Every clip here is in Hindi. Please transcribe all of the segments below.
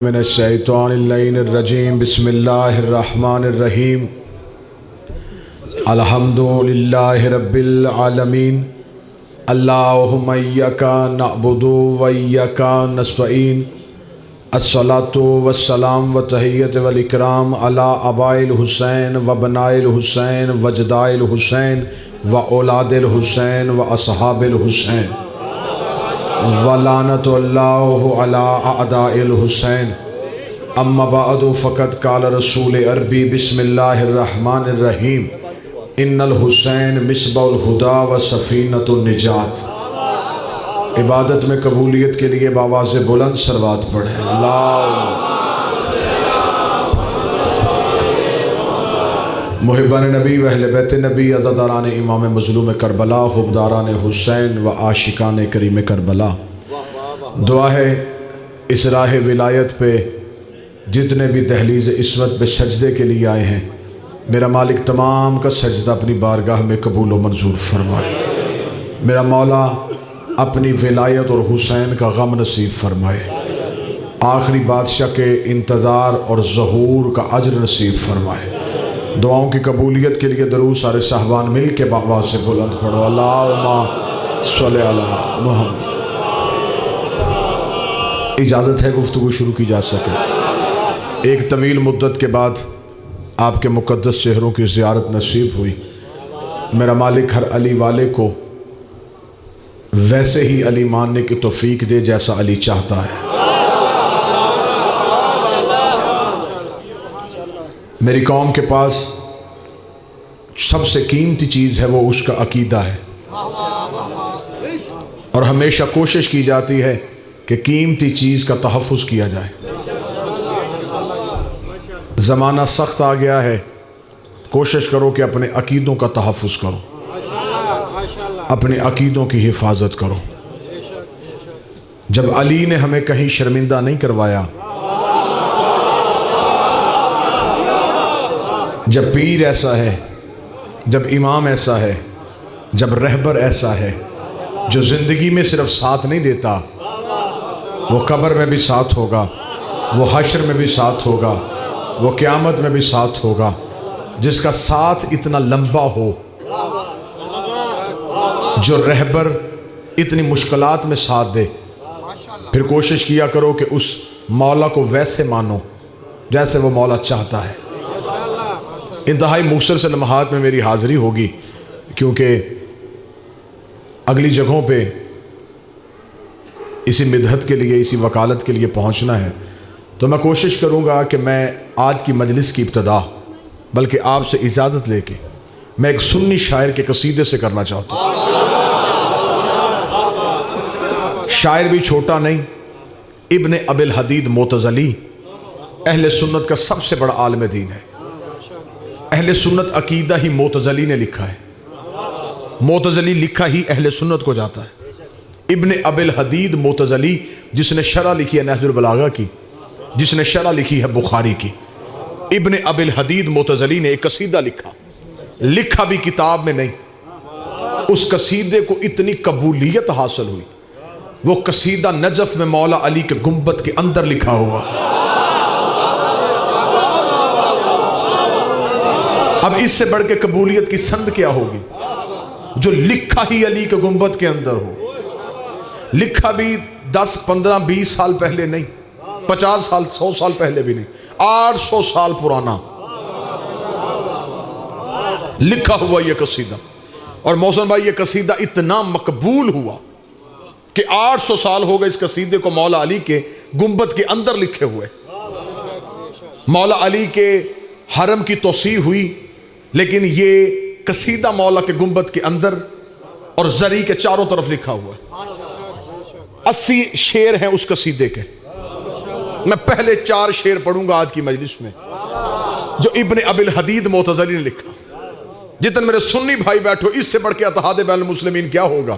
मिनश्शैतानिर्रजीम बिस्मिल्लाहिर्रहमानिर्रहीम अल्हम्दुलिल्लाहि रब्बिल आलमीन अल्लाहुम्मा इय्याका नअबुदु व इय्याका नस्तईन अस्सलातु वस्सलाम व तहिय्यतु वल इकराम अला अबाइल हुसैन व बनाइल हुसैन व जदाइल हुसैन व औलादिल हुसैन व असहाबिल हुसैन वलानतुल्लाहु अला अअदाइल हुसैन अम्मा बअदु फ़क़द क़ाल रसूल अरबी बिस्मिल्लाहिर्रहमानिर्रहीम इन्नल हुसैन मिस्बाउल हुदा व सफ़ीनतुन निजात। इबादत में कबूलियत के लिए बावाज़ बुलंद सरवात पढ़ें। मुहिब्बान नबी व अहले बैत नबी अज़ादारान इमाम मज़लूम करबला हुब्दारान हुसैन व आशिकान करीम करबला, दुआ है इस राह विलायत पे जितने भी दहलीज़ इस्मत पे सजदे के लिए आए हैं, मेरा मालिक तमाम का सजदा अपनी बारगाह में कबूल व मंजूर फरमाए। मेरा मौला अपनी विलायत और हुसैन का गम नसीब फरमाए। आखिरी बादशाह के इंतज़ार और ज़हूर का अज्र नसीब फरमाए। दुआओं की कबूलियत के लिए दरूद सारे साहबान मिल के बाबा से बुलंद पढ़ो। अल्लाहुम्मा सल्ली अला मुहम्मद। इजाज़त है गुफ्तगू शुरू की जा सके। एक तवील मुद्दत के बाद आपके मुक़द्दस चेहरों की ज़ियारत नसीब हुई। मेरा मालिक हर अली वाले को वैसे ही अली मानने की तौफीक दे जैसा अली चाहता है। मेरी कौम के पास सबसे कीमती चीज़ है वो उसका अकीदा है, और हमेशा कोशिश की जाती है कि कीमती चीज़ का तहफ़्फ़ुज़ किया जाए। ज़माना सख्त आ गया है, कोशिश करो कि अपने अकीदों का तहफ़्फ़ुज़ करो, अपने अकीदों की हिफाजत करो। जब अली ने हमें कहीं शर्मिंदा नहीं करवाया, जब पीर ऐसा है, जब इमाम ऐसा है, जब रहबर ऐसा है जो ज़िंदगी में सिर्फ साथ नहीं देता, वो कब्र में भी साथ होगा, वो हश्र में भी साथ होगा, वो क़यामत में भी साथ होगा। जिसका साथ इतना लंबा हो, जो रहबर इतनी मुश्किलात में साथ दे, फिर कोशिश किया करो कि उस मौला को वैसे मानो जैसे वो मौला चाहता है। इंतहाई मुख्तसर से लम्हात में मेरी हाज़िरी होगी, क्योंकि अगली जगहों पे इसी मिदहत के लिए, इसी वकालत के लिए पहुंचना है। तो मैं कोशिश करूंगा कि मैं आज की मजलिस की इब्तिदा, बल्कि आपसे इजाज़त लेके मैं एक सुन्नी शायर के कसीदे से करना चाहता हूँ। शायर भी छोटा नहीं, इब्ने अबिल हदीद मोतज़ली अहले सुन्नत का सबसे बड़ा आलिम दीन है। अहले सुन्नत अकीदा ही मोतज़ली ने लिखा है, मोतज़ली लिखा ही अहले सुन्नत को जाता है। इब्ने अबिल हदीद मोतज़ली, जिसने शरह लिखी है नहजुल बलागा की, जिसने शरह लिखी है बुखारी की, इब्ने अबिल हदीद मोतज़ली ने एक कसीदा लिखा, लिखा भी किताब में नहीं। उस कसीदे को इतनी कबूलियत हासिल हुई, वो कसीदा नजफ में मौला अली के गुंबद के अंदर लिखा हुआ। अब इससे बढ़ के कबूलियत की संद क्या होगी, जो लिखा ही अली के गुंबद के अंदर हो। लिखा भी 10, 15, 20 साल पहले नहीं, 50 साल, 100 साल पहले भी नहीं, 800 साल पुराना लिखा हुआ यह कसीदा। और मौसम भाई, यह कसीदा इतना मकबूल हुआ कि 800 साल हो गए इस कसीदे को मौला अली के गुंबद के अंदर लिखे हुए। मौला अली के हरम की तोसी हुई, लेकिन ये कसीदा मौला के गुंबद के अंदर और जरी के चारों तरफ लिखा हुआ है। 80 शेर हैं उस कसीदे के। मैं पहले 4 शेर पढ़ूंगा आज की मजलिस में, जो इब्ने अबिल हदीद मोतज़ली ने लिखा। जितने मेरे सुन्नी भाई बैठो, इससे बढ़ के इत्तेहाद बैनुल मुस्लिमीन क्या होगा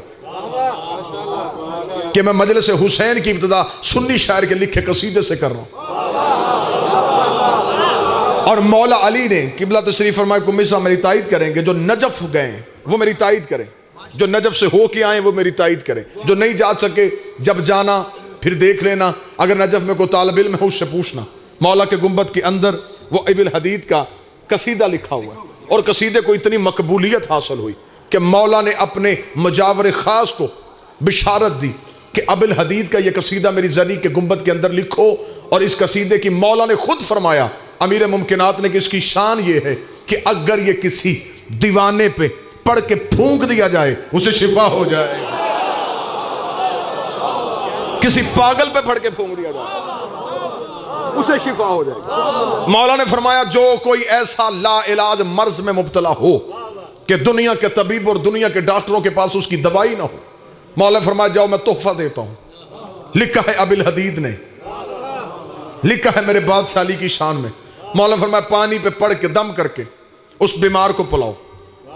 कि मैं मजलिस हुसैन की इब्तिदा सुन्नी शायर के लिखे कसीदे से कर रहा हूं। और मौला अली ने किबला तशरीफ फरमाए को मिसा मेरी तायद करेंगे, जो नजफ गए वो मेरी तायद करें, जो नजफ से हो के आए वो मेरी तायद करें, जो नहीं जा सके जब जाना फिर देख लेना, अगर नजफ में कोई तालिब इल्म है उससे पूछना। मौला के गुंबद के अंदर वो इब्न हदीद का कसीदा लिखा हुआ है, और कसीदे को इतनी मकबूलियत हासिल हुई कि मौला ने अपने मुजावर ख़ास को बिशारत दी कि अबिल हदीद का ये कसीदा मेरी ज़री के गुंबद के अंदर लिखो। और इस कसीदे की मौला ने खुद फरमाया, अमीर मुमकिनात ने, कि इसकी शान ये है कि अगर ये किसी दीवाने पे पढ़ के फूंक दिया जाए उसे शिफा हो जाए, किसी पागल पे पढ़ के फूंक दिया जाए उसे शिफा हो जाए। मौला ने फरमाया, जो कोई ऐसा ला इलाज मर्ज में मुब्तला हो कि दुनिया के तबीब और दुनिया के डॉक्टरों के पास उसकी दवाई ना हो, मौला ने फरमाया, जाओ मैं तोहफा देता हूं। लिखा है अबिल हदीद ने, लिखा है मेरे बादशाह अली की शान में। मौला ने फरमाया, पानी पे पढ़ के दम करके उस बीमार को पिलाओ,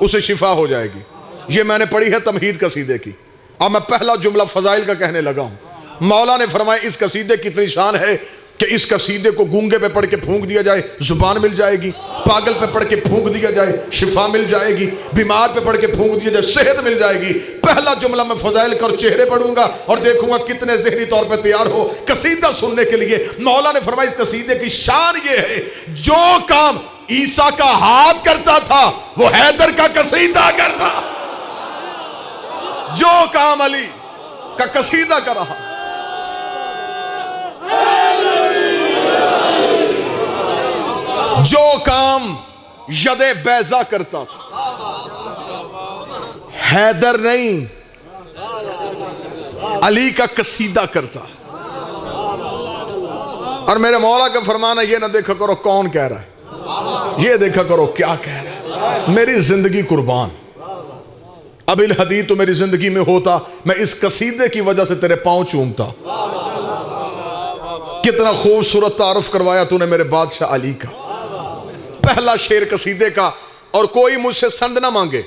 उसे शिफा हो जाएगी। ये मैंने पढ़ी है तमहीद कसीदे की। अब मैं पहला जुमला फजाइल का कहने लगा हूं। मौला ने फरमाया, इस कसीदे की इतनी शान है कि इस कसीदे को गूंगे पे पढ़ के फूंक दिया जाए जुबान मिल जाएगी, पागल पे पढ़ के फूंक दिया जाए शिफा मिल जाएगी, बीमार पे पढ़ के फूंक दिया जाए सेहत मिल जाएगी। पहला जुमला मैं फजाइल कर चेहरे पढ़ूंगा और देखूंगा कितने ज़हनी तौर पे तैयार हो कसीदा सुनने के लिए। मौला ने फरमाया, इस कसीदे की शान ये है, जो काम ईसा का हाथ करता था वो हैदर का कसीदा करता, जो काम अली का कसीदा कर रहा, जो काम यदे बैजा करता था, हैदर नहीं अली का कसीदा करता। और मेरे मौला का फरमाना ये ना देखा करो कौन कह रहा है, ये देखा करो क्या कह रहा है। मेरी जिंदगी कुर्बान, अबिल हदीद तो मेरी जिंदगी में होता, मैं इस कसीदे की वजह से तेरे पांव चूमता। कितना खूबसूरत तारुफ करवाया तूने मेरे बादशाह अली का। पहला शेर कसीदे का, और कोई मुझसे संद ना मांगे,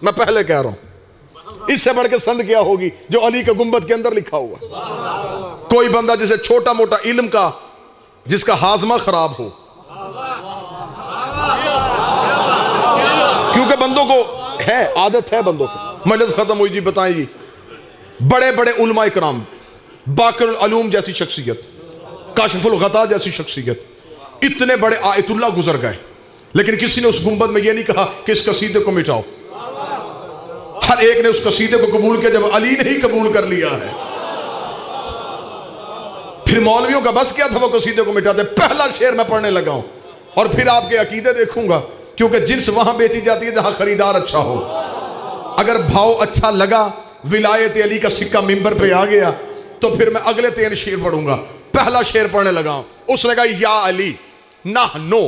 मैं पहले कह रहा हूं, इससे बढ़ के संद क्या होगी जो अली के गुंबद के अंदर लिखा हुआ। कोई बंदा जिसे छोटा मोटा इल्म का, जिसका हाजमा खराब हो, क्योंकि बंदों को है आदत है, बंदों को मजलिस खत्म हुई जी बताएं जी, बड़े बड़े उलमा इकराम, बाकर अलूम जैसी शख्सियत, काशिफुल गता जैसी शख्सियत, इतने बड़े आयतुल्लाह गुजर गए, लेकिन किसी ने उस गुंबद में यह नहीं कहा कि इस कसीदे को मिटाओ। हर एक ने उस कसीदे को कबूल किया जब अली ने ही कबूल कर लिया है। फिर मौलवियों का बस क्या था वो कसीदे को मिटाते। पहला शेर मैं पढ़ने लगा हूं और फिर आपके अकीदे देखूंगा, क्योंकि जिन्स वहां बेची जाती है जहां खरीदार अच्छा हो। अगर भाव अच्छा लगा, विलायत अली का सिक्का मिंबर पे आ गया, तो फिर मैं अगले 3 शेर पढ़ूंगा। पहला शेर पढ़ने लगा हूं, उसने कहा, या अली नहनो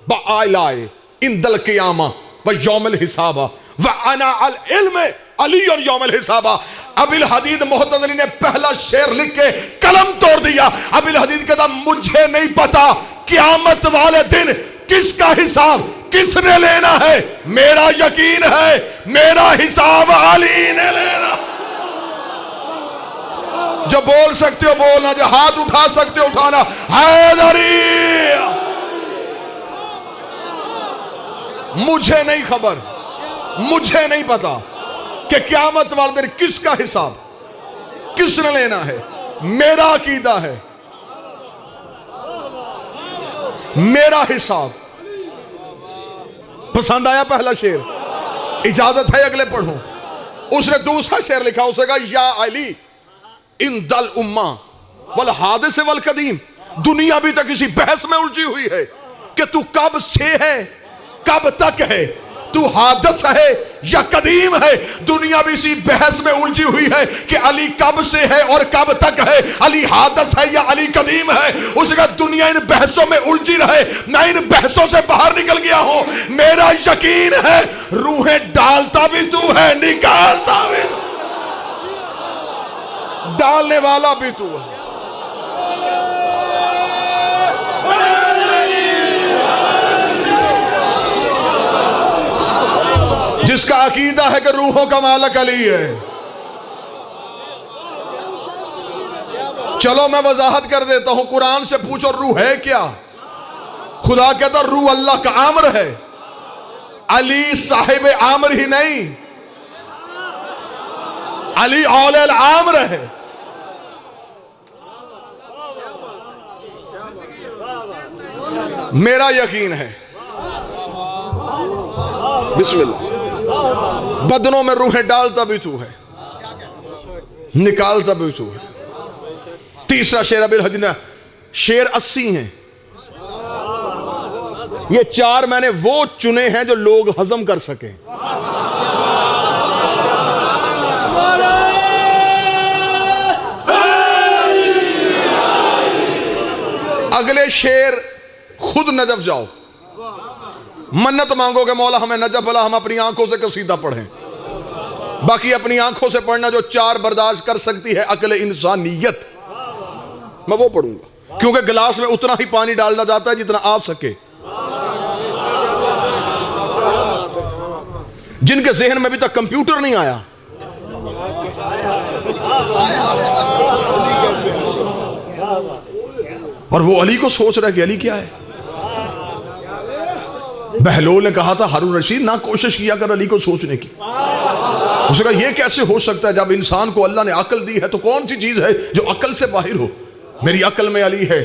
बआलाए इंदल क़ियामा व यौमल हिसाबा व अना अल इल्म अली और यौमल हिसाबा। अबिल हदीद मुहतज़िली ने पहला शेर लिख के कलम तोड़ दिया। अबिल हदीद कहता, मुझे नहीं पता क़यामत वाले दिन किसका हिसाब किसने लेना है, मेरा यकीन है मेरा हिसाब अली ने लेना। जो बोल सकते हो बोलना, जो हाथ उठा सकते हो उठाना। हैदरी, मुझे नहीं खबर, मुझे नहीं पता कि क़यामत वाले दिन किसका हिसाब किसने लेना है, मेरा अकीदा है मेरा हिसाब। पसंद आया पहला शेर? इजाजत है अगले पढ़ूं। उसने दूसरा शेर लिखा, उसने कहा, या अली इन दल उम्मा वल हादिस वल कदीम। दुनिया भी तक इसी बहस में उलझी हुई है कि तू कब से है कब तक है, तू हादस है या कदीम है। दुनिया भी इसी बहस में उलझी हुई है कि अली कब से है और कब तक है, अली हादस है या अली कदीम है। उसने कहा, दुनिया इन बहसों में उलझी रहे, मैं इन बहसों से बाहर निकल गया हूं। मेरा यकीन है रूहें डालता भी तू है, निकालता भी तू, डालने वाला भी तू है। जिसका अकीदा है कि रूहों का मालिक अली है। चलो मैं वजाहत कर देता हूं, कुरान से पूछो रूह है क्या। खुदा कहता रूह अल्लाह का आमर है, अली साहिब आमर ही नहीं, अली औल आमर है। मेरा यकीन है, बिस्मिल्लाह, बदनों में रूहें डालता भी तू है, निकालता भी तू है। तीसरा शेर अबिल हदीना, शेर 80 हैं, ये 4 मैंने वो चुने हैं जो लोग हजम कर सके। अगले शेर खुद नजफ जाओ, मन्नत मांगोगे मौला हमें नजफ अला, हम अपनी आंखों से कसीदा पढ़ें। बाकी अपनी आंखों से पढ़ना जो 4 बर्दाश्त कर सकती है अक्ल इंसानियत, मैं वो पढ़ूंगा, क्योंकि गिलास में उतना ही पानी डालना जाता है जितना आ सके। जिनके जहन में अभी तक कंप्यूटर नहीं आया, और वो अली को सोच रहा है कि अली क्या है। बहलोल ने कहा था हारून रशीद ना कोशिश किया कर अली को सोचने की। उसने कहा यह कैसे हो सकता है, जब इंसान को अल्लाह ने अकल दी है तो कौन सी चीज है जो अकल से बाहर हो। मेरी अकल में अली है।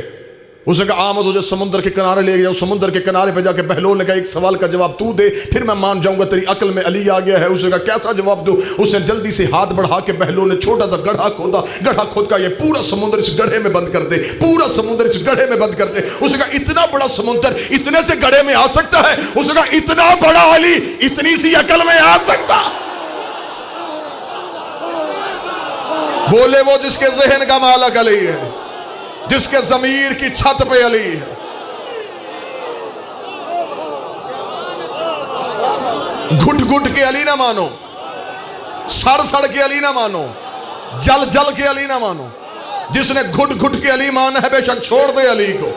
उसने कहा आमद तुझे समुद्र के किनारे ले जाओ। समुद्र के किनारे पे जाके बहलोल ने कहा एक सवाल का जवाब तू दे, फिर मैं मान जाऊंगा तेरी अकल में अली आ गया है। उसने कहा कैसा जवाब दूं। उसने जल्दी से हाथ बढ़ा के बहलोल ने छोटा सा गड्ढा खोदा। गड्ढा खोद का ये पूरा समुद्र इस गड्ढे में बंद कर दे, पूरा समुद्र इस गड्ढे में बंद कर दे। उसने कहा इतना बड़ा समुद्र इतने से गड्ढे में आ सकता है। उसने कहा इतना बड़ा अली इतनी सी अकल में आ सकता। बोले वो जिसके जहन का मालक अली है, जिसके जमीर की छत पे अली है। घुट घुट के अली ना मानो, सड़ सड़ के अली ना मानो, जल जल के अली ना मानो। जिसने घुट घुट के अली माना है बेशक छोड़ दे अली को।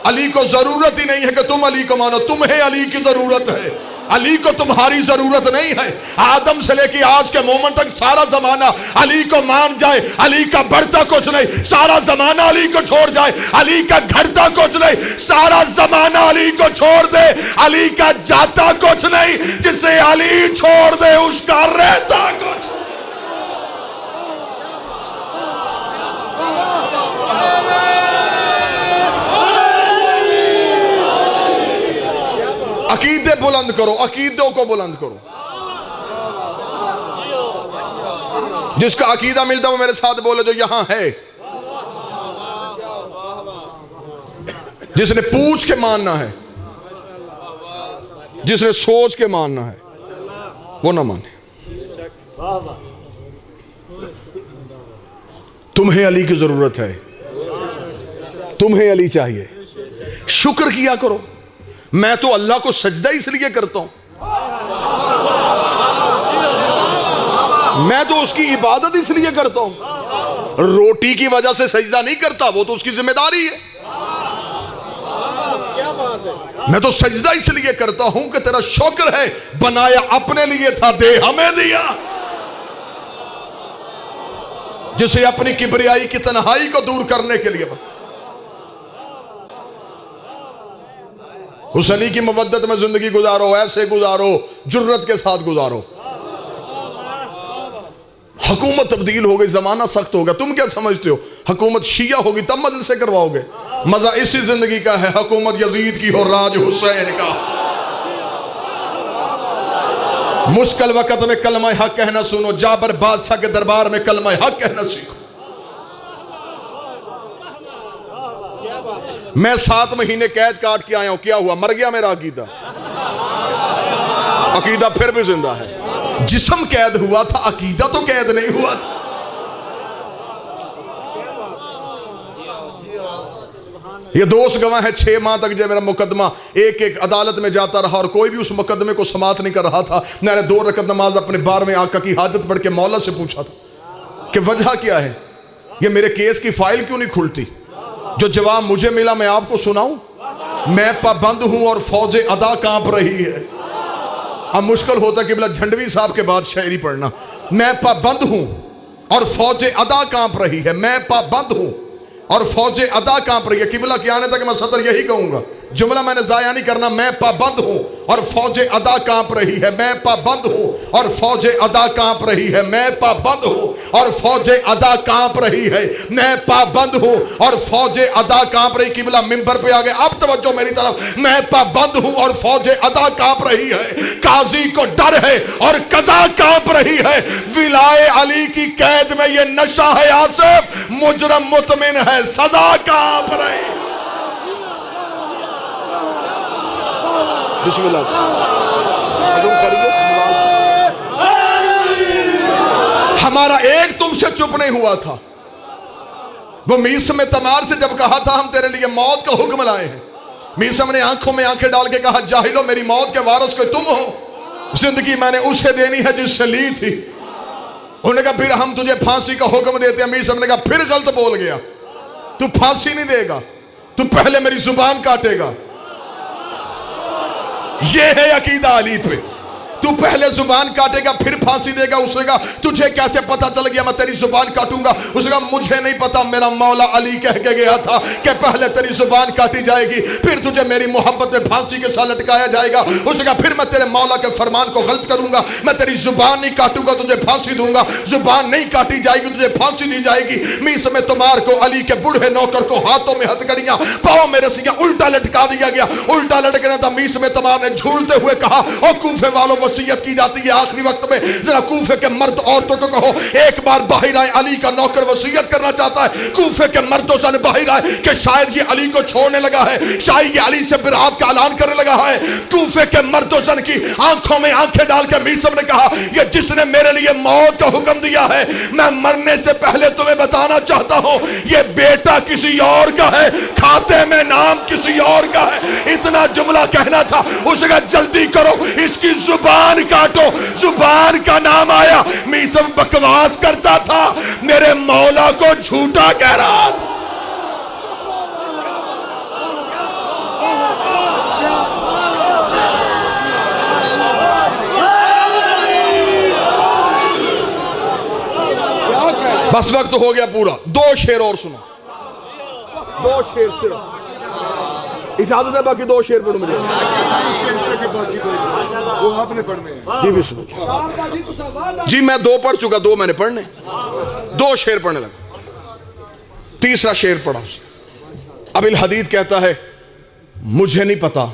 अली को जरूरत ही नहीं है कि तुम अली को मानो, तुम्हें अली की जरूरत है। अली को तुम्हारी जरूरत नहीं है। आदम से लेके आज के मोमेंट तक सारा जमाना अली को मान जाए, अली का बढ़ता कुछ नहीं। सारा जमाना अली को छोड़ जाए, अली का घटता कुछ नहीं। सारा जमाना अली को छोड़ दे, अली का जाता कुछ नहीं। जिसे अली छोड़ दे उसका रहता कुछ। अकीदे बुलंद करो, अकीदों को बुलंद करो। जिसका अकीदा मिलता वो मेरे साथ बोले जो यहां है। जिसने पूछ के मानना है, जिसने सोच के मानना है, वो ना माने। तुम्हें अली की जरूरत है, तुम्हें अली चाहिए। शुक्र किया करो। मैं तो अल्लाह को सजदा इसलिए करता हूं, मैं तो उसकी इबादत इसलिए करता हूं। रोटी की वजह से सजदा नहीं करता, वो तो उसकी जिम्मेदारी है। मैं तो सजदा इसलिए करता हूं कि तेरा शुक्र है, बनाया अपने लिए था, दे हमें दिया। जिसे अपनी किबरियाई की तन्हाई को दूर करने के लिए उस अली की मवद्दत में जिंदगी गुजारो, ऐसे गुजारो, जुर्रत के साथ गुजारो। हुकूमत तब्दील हो गई, जमाना सख्त हो गया। तुम क्या समझते हो हुकूमत शिया होगी तब मजलिसे करवाओगे? मजा इसी जिंदगी का है, हुकूमत यजीद की हो, राज हुसैन का। मुश्किल वक्त में कलमा हक कहना सुनो, जाबर बादशाह के दरबार में कलमा हक कहना सीखो। मैं 7 महीने कैद काट के आया हूं, क्या हुआ? मर गया मेरा अकीदा? अकीदा फिर भी जिंदा है। जिस्म कैद हुआ था, अकीदा तो कैद नहीं हुआ था। ये दोस्त गवाह है, 6 माह तक जो मेरा मुकदमा एक एक अदालत में जाता रहा और कोई भी उस मुकदमे को समाप्त नहीं कर रहा था। मैंने 2 रकत नमाज अपने 12वें आका की हाजत पढ़ के मौला से पूछा था कि वजह क्या है, ये मेरे केस की फाइल क्यों नहीं खुलती? जो जवाब मुझे मिला मैं आपको सुनाऊं। मैं पाबंद हूं और फौजे अदा कांप रही है। अब मुश्किल होता कि बिला झंडवी साहब के बाद शायरी पढ़ना। मैं पाबंद हूं और फौजे अदा कांप रही है। मैं पाबंद हूं और फौजे अदा कांप रही है। किबला के आने तक मैं सतर यही कहूंगा, जुमला मैंने जाया नहीं करना। मैं पाबंद हूं और फौजे अदा कांप रही है, मैं पाबंद हूं और फौजे अदा कांप रही है, मैं पाबंद हूं और फौजे अदा कांप रही है, मैं पाबंद हूं और फौजे अदा कांप रही। किबला मिंबर पे आ गए, अब तवज्जो मेरी तरफ। मैं पाबंद हूं और फौजे अदा कांप रही है, काजी को डर है और कजा कांप रही है। विलाए अली की कैद में ये नशा है आसिफ, मुजरम मुतमिन है, सजा कांप रही। बिस्मिल्लाह हमारा एक तुमसे चुप नहीं हुआ था। वो मीसम तमार से जब कहा था हम तेरे लिए मौत का हुक्म लाए हैं, मीसम ने आंखों में आंखें डाल के कहा जाहिलो मेरी मौत के वारिस कोई तुम हो, जिंदगी मैंने उसे देनी है जिससे ली थी। उन्होंने कहा फिर हम तुझे फांसी का हुक्म देते हैं। मीसम ने कहा फिर गलत बोल गया, तू फांसी नहीं देगा, तू पहले मेरी जुबान काटेगा। ये है अकीदा अली पे, तू पहले जुबान काटेगा फिर फांसी देगा। उसने कहा तुझे कैसे पता चल गया मैं तेरी जुबान काटूंगा? उसने कहा मुझे नहीं पता, मेरा मौला अली कह के गया था कि पहले तेरी जुबान काटी जाएगी फिर तुझे मेरी मोहब्बत में फांसी के साथ लटकाया जाएगा। उसने कहा फिर मैं तेरे मौला के फरमान को गलत करूंगा, मैं तेरी जुबान नहीं काटूंगा, तुझे फांसी दूंगा। जुबान नहीं काटी जाएगी, तुझे फांसी दी जाएगी। मीस में तुम्हार को अली के बूढ़े नौकर को हाथों में हथकड़ियां, पांव में रस्सियां, उल्टा लटका दिया गया। उल्टा लटकना था। मीस में तमार ने झूलते हुए कहा ओ कूफे वालों, वसीयत की जाती है आखिरी वक्त में, जरा कूफे के मर्द औरतों को कहो एक बार बाहर आए, अली का नौकर वसीयत करना चाहता है। कूफे के मर्दों से बाहर आए कि शायद ये अली को छोड़ने लगा है, शायद ये अली से बिरात का ऐलान करने लगा है। कूफे के मर्दों सन की आंखों में आंखें डाल के मीसम ने कहा ये जिसने मेरे लिए मौत का हुक्म दिया है, मैं मरने से पहले तुम्हें बताना चाहता हूं ये बेटा किसी और का है, खाते में नाम किसी और का है। इतना जुमला कहना था। उसने कहा जल्दी करो, इसकी जुबान काटो। जुबान का नाम आया। मीसम बकवास करता था, मेरे मौला को झूठा कह रहा था। बस वक्त हो गया पूरा। दो शेर और सुनो, दो शेर सिर्फ इजाजत है, बाकी दो शेर पढ़ो मुझे। वो आपने पढ़ने हैं जी। बिस्मिल्लाह जी, मैं दो पढ़ चुका, दो मैंने पढ़ने, दो शेर पढ़ने लगा। तीसरा शेर पढ़ा। अबिल हदीद कहता है मुझे नहीं पता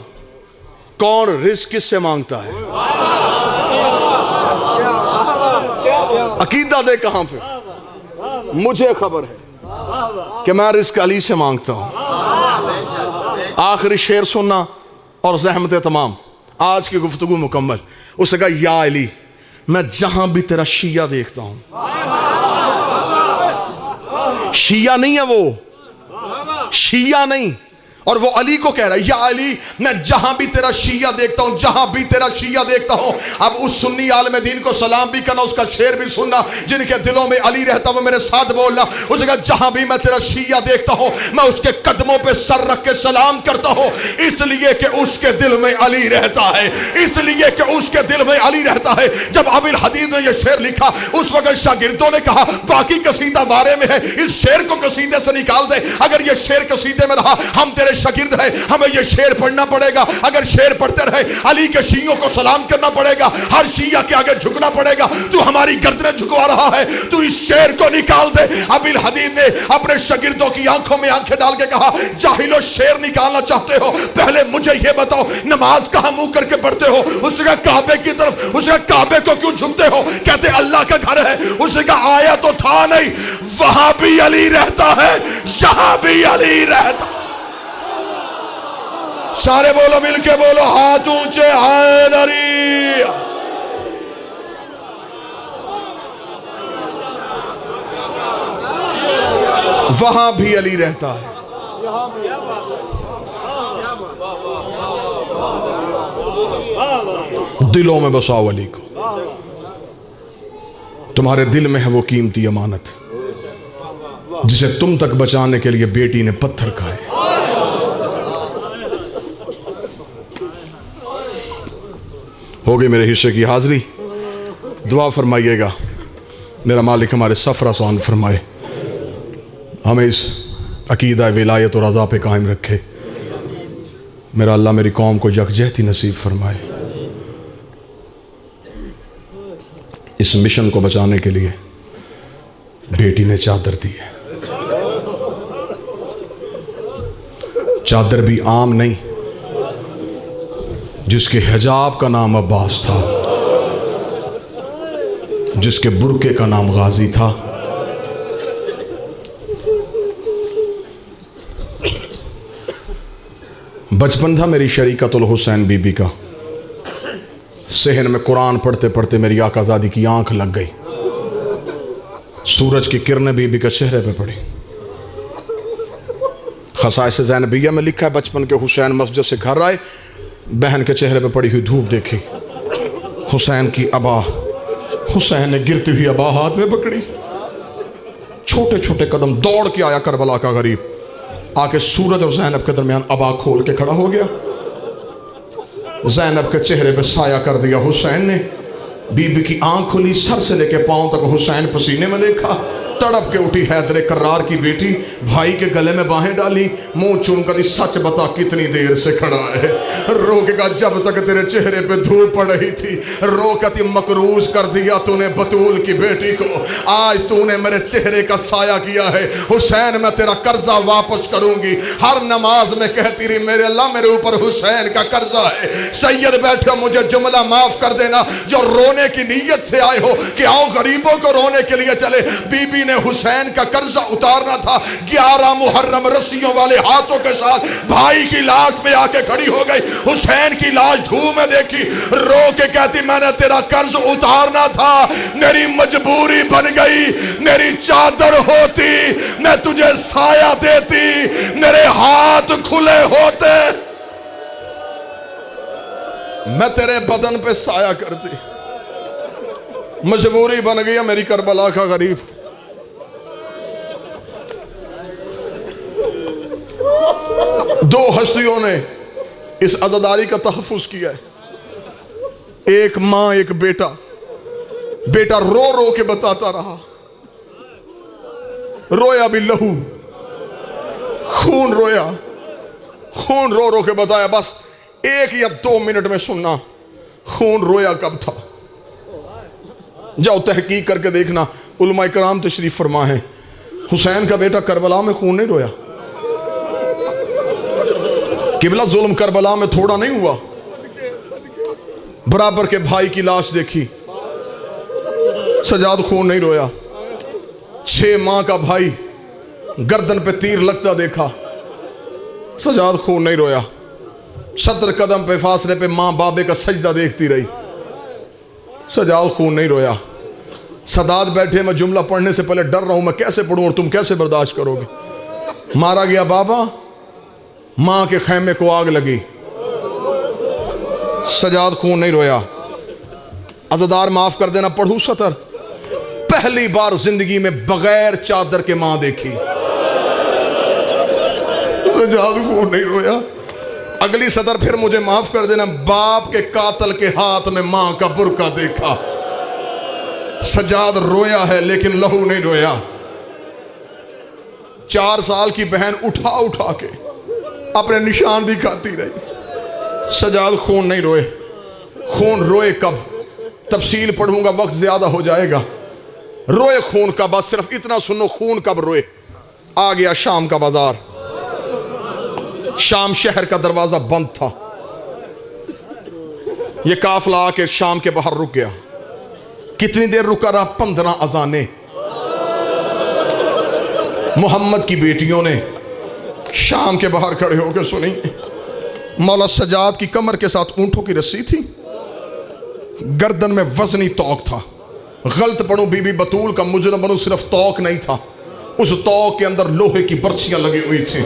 कौन रिस्क किससे मांगता है। अकीदा दे कहां पे? मुझे खबर है कि मैं रिस्क अली से मांगता हूं। आखिरी शेर सुनना और ज़हमत तमाम, आज की गुफ्तगू मुकम्मल। उसने कहा या अली, मैं जहां भी तेरा शिया देखता हूं, शिया नहीं है वो, शिया नहीं, और वो अली को कह रहा है या अली, मैं जहां भी तेरा शिया देखता हूं, जहां भी तेरा शिया देखता हूं। अब उस सुन्नी आलम दीन को सलाम भी करना, उसका शेर भी सुनना, जिनके दिलों में अली रहता वो मेरे साथ बोलना। उसने कहा जहां भी मैं तेरा शिया देखता हूं, मैं उसके कदमों पे सर रख के सलाम करता हूं, इसलिए कि उसके दिल में अली रहता है, इसलिए कि उसके दिल में अली रहता है। जब अबिल हदीद ने यह शेर लिखा, उस वक्त शागिर्दों ने कहा बाकी कसीदा बारे में है, इस शेर को कसीदे से निकाल दे। अगर यह शेर कसीदे में रहा, हम तेरे शागिर्द है, हमें ये शेर पढ़ना पड़ेगा। अगर शेर पढ़ते रहे, अली के शियों को सलाम करना पड़ेगा, हर शिया के आगे झुकना पड़ेगा। तू हमारी गर्दनें झुकवा रहा है, तू इस शेर को निकाल दे। अबिल हदीद ने अपने शागिर्दों की आंखों में आंखें डाल के कहा जाहिलो, शेर निकालना चाहते हो, पहले मुझे ये बताओ नमाज कहां मुंह करके पढ़ते हो? उसने कहा काबे की तरफ। उसने कहा काबे को क्यों झुकते हो? कहते अल्लाह का घर है। उसने कहा आया तो था नहीं, वहां भी अली रहता है, यहां भी अली रहता। सारे बोलो, मिलके बोलो, हाथ ऊंचे, हैदरी। वहां भी अली रहता है। दिलों में बसाओ अली को, तुम्हारे दिल में है वो कीमती अमानत जिसे तुम तक बचाने के लिए बेटी ने पत्थर खाए। हो गई मेरे हिस्से की हाजिरी। दुआ फरमाइएगा मेरा मालिक हमारे सफ़र आसान फरमाए, हमें इस अकीदा विलायत और रज़ा पे कायम रखे। मेरा अल्लाह मेरी कौम को यकजहती नसीब फरमाए। इस मिशन को बचाने के लिए बेटी ने चादर दी है। चादर भी आम नहीं, जिसके हिजाब का नाम अब्बास था, जिसके बुरके का नाम गाजी था। बचपन था मेरी शरीकतुल हुसैन बीबी का। सहन में कुरान पढ़ते पढ़ते मेरी आकाज़ादी की आंख लग गई। सूरज की किरणें बीबी के चेहरे पे पड़ी। खसाइस ज़ैनबिया में लिखा है, बचपन के हुसैन मस्जिद से घर आए, बहन के चेहरे पे पड़ी हुई धूप देखी, हुसैन की अबा, हुसैन ने गिरती हुई अबा हाथ में पकड़ी, छोटे छोटे कदम दौड़ के आया करबला का गरीब, आके सूरज और जैनब के दरमियान अबा खोल के खड़ा हो गया। जैनब के चेहरे पे साया कर दिया हुसैन ने। बीबी की आंख खुली, सर से लेके पांव तक हुसैन पसीने में देखा। तड़प के उठी हैदर कर्रार की बेटी, भाई के गले में बाहें डाली, मुंह चूम कर दी, सच बता कितनी देर से खड़ा है? रो के कहा, जब तक तेरे चेहरे पे धूप पड़ रही थी। रो कती मकरूज कर दिया तूने बतूल की बेटी को, आज तूने मेरे चेहरे का साया किया है। हुसैन मैं तेरा कर्जा वापस करूंगी। हर नमाज में कहती रही, मेरे अल्लाह मेरे ऊपर हुसैन का कर्जा है। सैयद बैठे, मुझे जुमला माफ कर देना, जो रोने की नीयत से आए हो कि आओ गरीबों को रोने के लिए चले। बीबी ने हुसैन का कर्जा उतारना था। 11 मुहर्रम रस्सियों वाले हाथों के साथ भाई की लाश पे आके खड़ी हो गई। हुसैन की लाश धूम में देखी, रो के कहती, मैंने तेरा कर्ज उतारना था, मेरी मजबूरी बन गई। मेरी चादर होती मैं तुझे साया देती, मेरे हाथ खुले होते मैं तेरे बदन पे साया करती। मजबूरी बन गई मेरी करबला का गरीब। दो हस्तियों ने इस अज़ादारी का तहफ़्फ़ुज़ किया है, एक मां एक बेटा। बेटा रो रो के बताता रहा, रोया भी लहू, खून रोया, खून रो रो के बताया। बस 1 या 2 मिनट में सुनना, खून रोया कब था। जाओ तहकीक करके देखना, उलमा इकराम तशरीफ फरमा है, हुसैन का बेटा करबला में खून नहीं रोया। किबला जुल्म करबला में थोड़ा नहीं हुआ। बराबर के भाई की लाश देखी, सजाद खून नहीं रोया। 6 माह का भाई गर्दन पे तीर लगता देखा, सजाद खून नहीं रोया। 70 कदम पे फासले पे मां बाबे का सजदा देखती रही, सजाद खून नहीं रोया। सदाद बैठे, मैं जुमला पढ़ने से पहले डर रहा हूं मैं कैसे पढ़ूं और तुम कैसे बर्दाश्त करोगे। मारा गया बाबा, मां के खैमे को आग लगी, सजाद खून नहीं रोया। अज़ादार माफ कर देना, पढ़ू सतर, पहली बार जिंदगी में बगैर चादर के मां देखी, सजाद खून नहीं रोया। अगली सतर फिर मुझे माफ कर देना, बाप के कातल के हाथ में मां का बुरका देखा, सजाद रोया है लेकिन लहू नहीं रोया। 4 साल की बहन उठा उठा के अपने निशान दिखाती रही, सजाद खून नहीं रोए। खून रोए कब, तफसील पढ़ूंगा, वक्त ज्यादा हो जाएगा। रोए खून का, बस सिर्फ इतना सुनो, खून कब रोए। आ गया शाम का बाजार, शाम शहर का दरवाजा बंद था। यह काफिला आके शाम के बाहर रुक गया। कितनी देर रुका रहा? 15 अजाने। मोहम्मद की बेटियों ने शाम के बाहर खड़े होकर सुनी। मौला सजाद की कमर के साथ ऊंटों की रस्सी थी, गर्दन में वजनी तौक था। गलत पढ़ूं, बीबी बतूल का मुजरम बनूं, सिर्फ तौक नहीं था, उस तौक के अंदर लोहे की बर्छियां लगी हुई थी।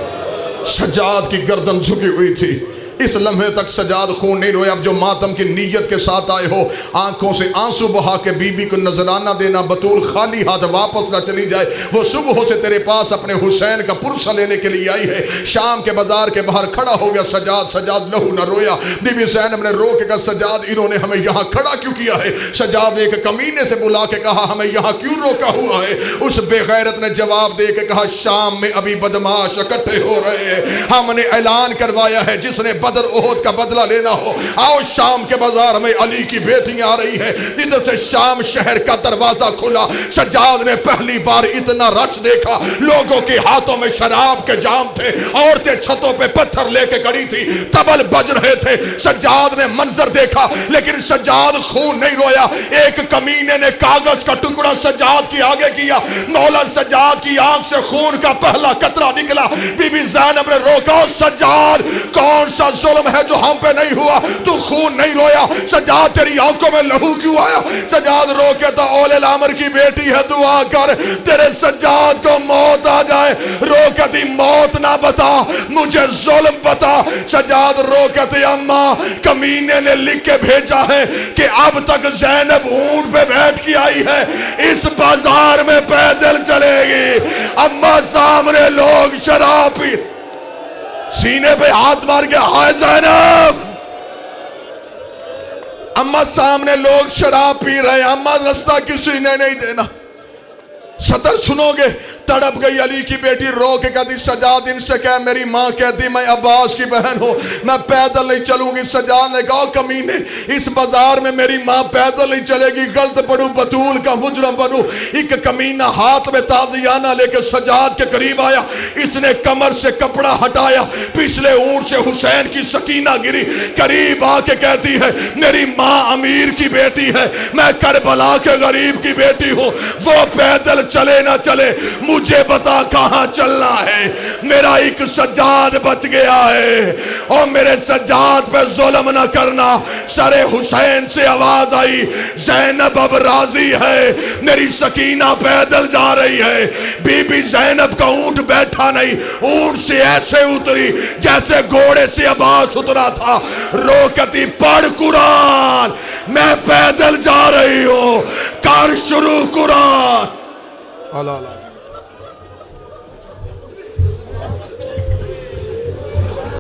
सजाद की गर्दन झुकी हुई थी। इस लम्हे तक सजाद खून नहीं रोया। अब जो मातम की नीयत के साथ आए हो, आंखों से आंसू बहा के बीबी को नजराना देना, बतूल खाली हाथ वापस ना चली जाए। वो सुबह से तेरे पास अपने हुसैन का पुरसा लेने के लिए आई है। शाम के बाजार के बाहर खड़ा हो गया सजाद। सजाद लहू न रोया। बीबी ज़ैनब ने रो के कहा, सजाद इन्होंने हमें यहाँ खड़ा क्यों किया है? सजाद एक कमीने से बुला के कहा, हमें यहाँ क्यों रोका हुआ है? उस बेगैरत ने जवाब दे के कहा, शाम में अभी बदमाश इकट्ठे हो रहे हैं, हमने ऐलान करवाया है, जिसने बदर ओहद का बदला लेना हो, आओ शाम के बाजार में अली की बेटी आ रही है। इधर से शाम शहर का दरवाजा खुला, सज्जाद ने पहली बार इतना रश देखा, लोगों के हाथों में शराब के जाम थे, औरतें छतों पे पत्थर लेके खड़ी थी, तबल बज रहे थे। सज्जाद ने मंजर देखा लेकिन सज्जाद खून नहीं रोया। एक कमीने ने कागज का टुकड़ा सज्जाद की आगे किया, मौला सज्जाद की आंख से खून का पहला कतरा निकला। बीबी ज़ैनब ने रोका, सज्जाद कौन सा जुल्म है जो हम पे नहीं हुआ, तू खून नहीं रोया, सज्जाद तेरी आंखों में लहू क्यों आया? सज्जाद रो के तो औले लामर की बेटी है, दुआ कर तेरे सज्जाद को मौत आ जाए। रो कहती मौत ना बता, मुझे जुल्म बता। सज्जाद रो कहते अम्मा कमीने ने लिख के भेजा है कि अब तक ज़ैनब ऊंट पे बैठ के आई है, इस बाजार में पैदल चलेगी। अम्मा सामने लोग शराब पी, सीने पे हाथ मार के हाय ज़ैनब। अम्मा सामने लोग शराब पी रहे, अम्मा रास्ता किसी ने नहीं देना। सदर सुनोगे, तड़प गई अली की बेटी, रो के कहती सज्जाद इनसे कह मेरी माँ कहती मैं अब्बास की बहन हूँ, मैं पैदल नहीं चलूंगी। सज्जाद ने कहा कमीने, इस बाजार में मेरी माँ पैदल नहीं चलेगी, गलत पड़ू बतूल का मुजरम बनू। एक कमीना हाथ में ताजियाना लेकर सज्जाद के करीब आया, इसने कमर से कपड़ा हटाया, पिछले ऊंट से हुसैन की सकीना गिरी, करीब आके कहती है मेरी माँ अमीर की बेटी है, मैं करबला के गरीब की बेटी हूँ, वो पैदल चले ना चले मुझे बता कहां चलना है। मेरा एक सज्जाद बच गया है और मेरे सज्जाद पे जुल्म न करना। सरे हुसैन से आवाज आई, ज़ैनब अब राजी है, मेरी सकीना पैदल जा रही है। बीबी ज़ैनब का ऊंट बैठा नहीं, ऊंट से ऐसे उतरी जैसे घोड़े से अब्बास उतरा था। रोकती पढ़ कुरान, मैं पैदल जा रही हूं, कर शुरू कुरान। अल्लाह